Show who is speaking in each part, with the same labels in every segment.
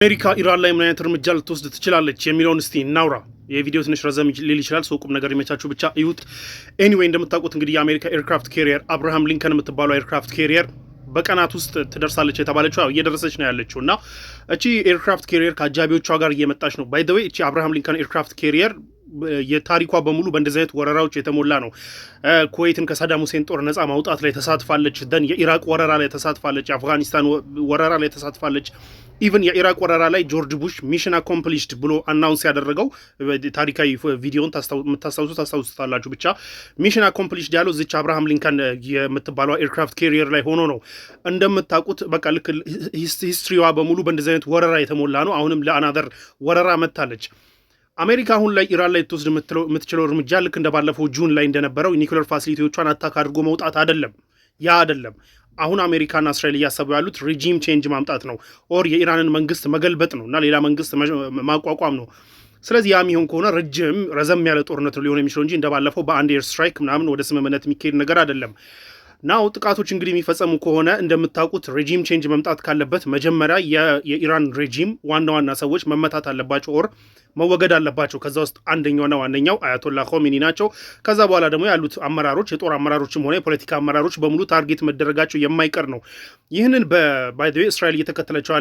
Speaker 1: አሜሪካ ኢራን ላይ ምን አይነት እርምጃ ልትወስድ ትችላለች የሚለውን እስቲ እናውራ። የቪዲዮ ትንሽ ረዘም ሊል ይችላል። ሰው ቁም ነገር ይመቻችሁ ብቻ እዩት። ኤኒዌይ እንደምታውቁት እንግዲህ የአሜሪካ ኤርክራፍት ካሪየር አብርሃም ሊንከን የምትባለው ኤርክራፍት ካሪየር በቀናት ውስጥ ትደርሳለች የተባለችው እየደረሰች ነው ያለችው እና እቺ ኤርክራፍት ካሪየር ከአጃቢዎቿ ጋር እየመጣች ነው። ባይ ዘ ዌይ እቺ አብርሃም ሊንከን ኤርክራፍት ካሪየር የታሪኳ በሙሉ በእንደዚህ አይነት ወረራዎች የተሞላ ነው። ኩዌትን ከሳዳም ሁሴን ጦር ነፃ ማውጣት ላይ ተሳትፋለች። ደን የኢራቅ ወረራ ላይ ተሳትፋለች። የአፍጋኒስታን ወረራ ላይ ተሳትፋለች። ኢቨን የኢራቅ ወረራ ላይ ጆርጅ ቡሽ ሚሽን አኮምፕሊሽድ ብሎ አናውንስ ያደረገው ታሪካዊ ቪዲዮን ታስታውሱታላችሁ። ብቻ ሚሽን አኮምፕሊሽድ ያለው እዚች አብርሃም ሊንከን የምትባለው ኤርክራፍት ካሪየር ላይ ሆኖ ነው። እንደምታውቁት በቃ ልክ ሂስትሪዋ በሙሉ በእንደዚህ አይነት ወረራ የተሞላ ነው። አሁንም ለአናደር ወረራ መታለች። አሜሪካ አሁን ላይ ኢራን ላይ ትወስድ የምትችለው እርምጃ ልክ እንደባለፈው ጁን ላይ እንደነበረው ኒውክሌር ፋሲሊቲዎቿን አታክ አድርጎ መውጣት አይደለም። ያ አይደለም። አሁን አሜሪካና እስራኤል እያሰቡ ያሉት ሬጂም ቼንጅ ማምጣት ነው፣ ኦር የኢራንን መንግስት መገልበጥ ነው እና ሌላ መንግስት ማቋቋም ነው። ስለዚህ ያ የሚሆን ከሆነ ረዘም ያለ ጦርነት ሊሆን የሚችለው እንጂ እንደባለፈው በአንድ ኤር ስትራይክ ምናምን ወደ ስምምነት የሚካሄድ ነገር አይደለም። ናው ጥቃቶች እንግዲህ የሚፈጸሙ ከሆነ እንደምታውቁት ሬጂም ቼንጅ መምጣት ካለበት መጀመሪያ የኢራን ሬጂም ዋና ሰዎች መመታት አለባቸው ኦር መወገድ አለባቸው። ከዛ ውስጥ አንደኛውና ዋነኛው አያቶላ ኾሜኒ ናቸው። ከዛ በኋላ ደግሞ ያሉት አመራሮች የጦር አመራሮችም ሆነ የፖለቲካ አመራሮች በሙሉ ታርጌት መደረጋቸው የማይቀር ነው። ይህንን ባይ ዘ ዌይ እስራኤል እየተከተለችው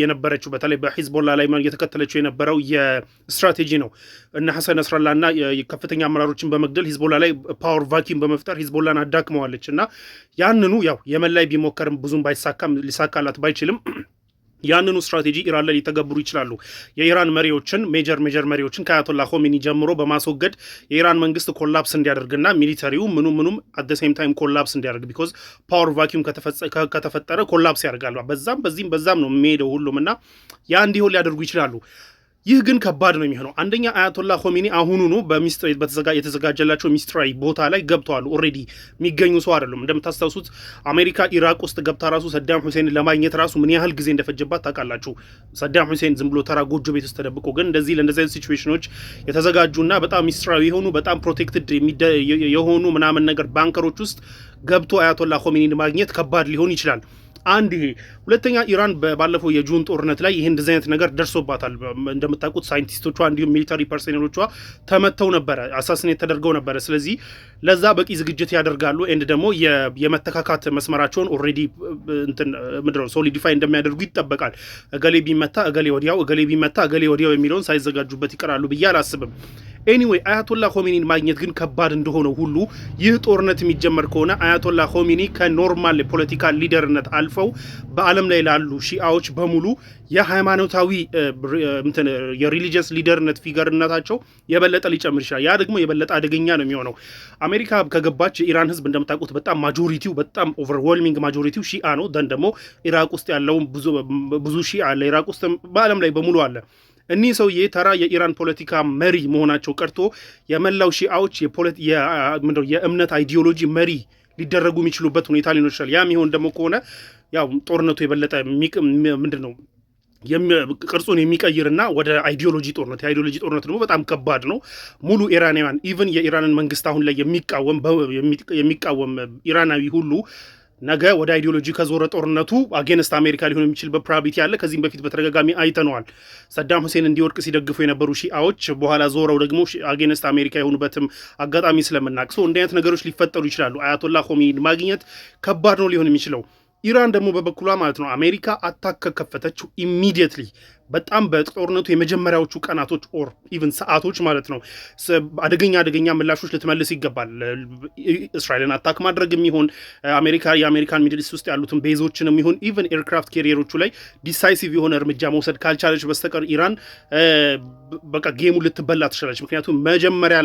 Speaker 1: የነበረችው በተለይ በሂዝቦላ ላይ እየተከተለችው የነበረው የስትራቴጂ ነው። እነ ሐሰን ነስረላና ከፍተኛ አመራሮችን በመግደል ሂዝቦላ ላይ ፓወር ቫኪም በመፍጠር ሂዝቦላን አዳክመዋለች እና ያንኑ ያው የመን ላይ ቢሞከርም ብዙም ባይሳካም ሊሳካላት ባይችልም ያንኑ ስትራቴጂ ኢራን ላይ ሊተገብሩ ይችላሉ። የኢራን መሪዎችን ሜጀር መሪዎችን ከአያቶላ ኾሜኒ ጀምሮ በማስወገድ የኢራን መንግስት ኮላፕስ እንዲያደርግና ሚሊተሪው ምኑም አት ዘ ሴም ታይም ኮላፕስ እንዲያደርግ ቢኮዝ ፓወር ቫኪዩም ከተፈጠረ ኮላፕስ ያደርጋሉ። በዛም ነው የሚሄደው ሁሉም እና ያ እንዲሆን ሊያደርጉ ይችላሉ። ይህ ግን ከባድ ነው የሚሆነው። አንደኛ አያቶላ ኾሜኒ አሁኑኑ በሚስጥር የተዘጋጀላቸው ሚስጥራዊ ቦታ ላይ ገብተዋል። ኦልሬዲ የሚገኙ ሰው አይደሉም። እንደምታስታውሱት አሜሪካ ኢራቅ ውስጥ ገብታ ራሱ ሰዳም ሁሴንን ለማግኘት ራሱ ምን ያህል ጊዜ እንደፈጀባት ታውቃላችሁ። ሰዳም ሁሴን ዝም ብሎ ተራ ጎጆ ቤት ውስጥ ተደብቆ ግን እንደዚህ ለእንደዚህ አይነት ሲቹዌሽኖች የተዘጋጁና በጣም ሚስጥራዊ የሆኑ በጣም ፕሮቴክትድ የሆኑ ምናምን ነገር ባንከሮች ውስጥ ገብቶ አያቶላ ኾሜኒን ማግኘት ከባድ ሊሆን ይችላል። አንድ ይሄ። ሁለተኛ ኢራን ባለፈው የጁን ጦርነት ላይ ይሄ እንደዚህ አይነት ነገር ደርሶባታል። እንደምታውቁት ሳይንቲስቶቿ እንዲሁም ሚሊታሪ ፐርሶኔሎቿ ተመተው ነበረ፣ አሳሲኔት ተደርገው ነበረ። ስለዚህ ለዛ በቂ ዝግጅት ያደርጋሉ። ኤንድ ደግሞ የመተካካት መስመራቸውን ኦልሬዲ ሶሊዲፋይ እንደሚያደርጉ ይጠበቃል። እገሌ ቢመታ እገሌ ወዲያው፣ እገሌ ቢመታ እገሌ ወዲያው የሚለውን ሳይዘጋጁበት ይቀራሉ ብዬ አላስብም። ኤኒዌይ አያቶላ ኾሜኒን ማግኘት ግን ከባድ እንደሆነው ሁሉ ይህ ጦርነት የሚጀመር ከሆነ አያቶላ ኾሜኒ ከኖርማል የፖለቲካ ሊደርነት አልፈው በዓለም ላይ ላሉ ሺአዎች በሙሉ የሃይማኖታዊ የሪሊጂየስ ሊደርነት ፊገርነታቸው የበለጠ ሊጨምር ይችላል። ያ ደግሞ የበለጠ አደገኛ ነው የሚሆነው። አሜሪካ ከገባች የኢራን ህዝብ እንደምታውቁት በጣም ማጆሪቲው በጣም ኦቨርዌልሚንግ ማጆሪቲው ሺአ ነው። ደን ደግሞ ኢራቅ ውስጥ ያለውን ብዙ ሺአ አለ። ኢራቅ ውስጥ በዓለም ላይ በሙሉ አለ። እኒህ ሰውዬ ተራ የኢራን ፖለቲካ መሪ መሆናቸው ቀርቶ የመላው ሺአዎች የእምነት አይዲዮሎጂ መሪ ሊደረጉ የሚችሉበት ሁኔታ ሊኖር ይችላል። ያ የሚሆን ደግሞ ከሆነ ያው ጦርነቱ የበለጠ ቅርጹን የሚቀይርና ወደ አይዲዮሎጂ ጦርነት የአይዲዮሎጂ ጦርነት ደግሞ በጣም ከባድ ነው። ሙሉ ኢራናውያን ኢቨን የኢራንን መንግስት አሁን ላይ የሚቃወም ኢራናዊ ሁሉ ነገ ወደ አይዲዮሎጂ ከዞረ ጦርነቱ አጌንስት አሜሪካ ሊሆን የሚችልበት ፕሮባቢሊቲ አለ። ከዚህም በፊት በተደጋጋሚ አይተነዋል። ሰዳም ሁሴን እንዲወድቅ ሲደግፉ የነበሩ ሺአዎች በኋላ ዞረው ደግሞ አጌንስት አሜሪካ የሆኑበትም አጋጣሚ ስለምናቅሶ እንዲህ አይነት ነገሮች ሊፈጠሩ ይችላሉ። አያቶላ ኾሜኒን ማግኘት ከባድ ነው ሊሆን የሚችለው። ኢራን ደግሞ በበኩሏ ማለት ነው አሜሪካ አታክ ከከፈተችው ኢሚዲየትሊ በጣም በጦርነቱ የመጀመሪያዎቹ ቀናቶች ኦር ኢቭን ሰዓቶች ማለት ነው አደገኛ ምላሾች ልትመልስ ይገባል። እስራኤልን አታክ ማድረግ የሚሆን የአሜሪካን ሚድል ኢስት ውስጥ ያሉትን ቤዞችን የሚሆን ኢቭን ኤርክራፍት ካሪየሮቹ ላይ ዲሳይሲቭ የሆነ እርምጃ መውሰድ ካልቻለች በስተቀር ኢራን በቃ ጌሙ ልትበላ ትችላለች። ምክንያቱም መጀመሪያ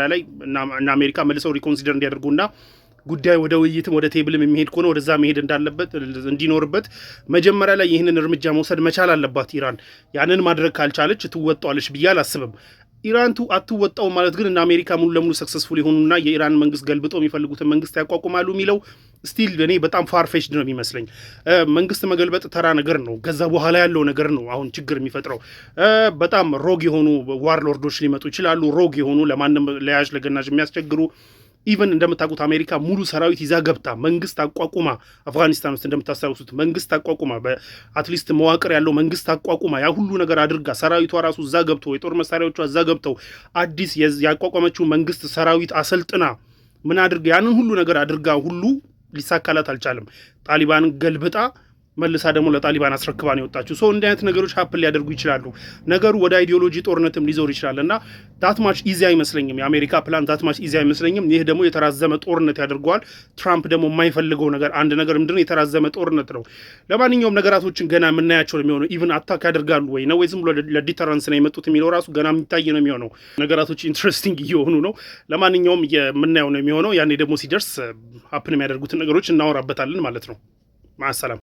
Speaker 1: ላይ እና አሜሪካ መልሰው ሪኮንሲደር እንዲያደርጉና ጉዳይ ወደ ውይይትም ወደ ቴብልም የሚሄድ ከሆነ ወደዛ መሄድ እንዲኖርበት መጀመሪያ ላይ ይህንን እርምጃ መውሰድ መቻል አለባት ኢራን። ያንን ማድረግ ካልቻለች ትወጣዋለች ብዬ አላስብም። ኢራን አትወጣው ማለት ግን እና አሜሪካ ሙሉ ለሙሉ ሰክሰስፉል የሆኑና የኢራን መንግስት ገልብጦ የሚፈልጉትን መንግስት ያቋቁማሉ የሚለው ስቲል እኔ በጣም ፋርፌሽድ ነው የሚመስለኝ። መንግስት መገልበጥ ተራ ነገር ነው። ከዛ በኋላ ያለው ነገር ነው አሁን ችግር የሚፈጥረው። በጣም ሮግ የሆኑ ዋር ሎርዶች ሊመጡ ይችላሉ። ሮግ የሆኑ ለማንም ለያዥ ለገናዥ የሚያስቸግሩ ኢቨን እንደምታውቁት አሜሪካ ሙሉ ሰራዊት ይዛ ገብታ መንግስት አቋቁማ አፍጋኒስታን ውስጥ እንደምታስታውሱት መንግስት አቋቁማ በአትሊስት መዋቅር ያለው መንግስት አቋቁማ ያ ሁሉ ነገር አድርጋ ሰራዊቷ ራሱ እዛ ገብቶ የጦር መሳሪያዎቿ እዛ ገብተው አዲስ ያቋቋመችው መንግስት ሰራዊት አሰልጥና ምን አድርጋ ያንን ሁሉ ነገር አድርጋ ሁሉ ሊሳካላት አልቻለም። ጣሊባንን ገልብጣ መልሳ ደግሞ ለጣሊባን አስረክባን የወጣችው ሰው እንዲህ አይነት ነገሮች ሀፕል ሊያደርጉ ይችላሉ። ነገሩ ወደ አይዲዮሎጂ ጦርነትም ሊዞር ይችላል እና ዳትማች ኢዚ አይመስለኝም። የአሜሪካ ፕላን ዳትማች ኢዚ አይመስለኝም። ይህ ደግሞ የተራዘመ ጦርነት ያደርገዋል። ትራምፕ ደግሞ የማይፈልገው ነገር አንድ ነገር ምንድነው? የተራዘመ ጦርነት ነው። ለማንኛውም ነገራቶችን ገና የምናያቸው ነው የሚሆነው። ኢቭን አታክ ያደርጋሉ ወይ ነው ወይ ዝም ብሎ ለዲተረንስ ነው የመጡት የሚለው ራሱ ገና የሚታይ ነው የሚሆነው። ነገራቶች ኢንትረስቲንግ እየሆኑ ነው። ለማንኛውም የምናየው ነው የሚሆነው። ያኔ ደግሞ ሲደርስ ሀፕን የሚያደርጉትን ነገሮች እናወራበታለን ማለት ነው። ማሰላም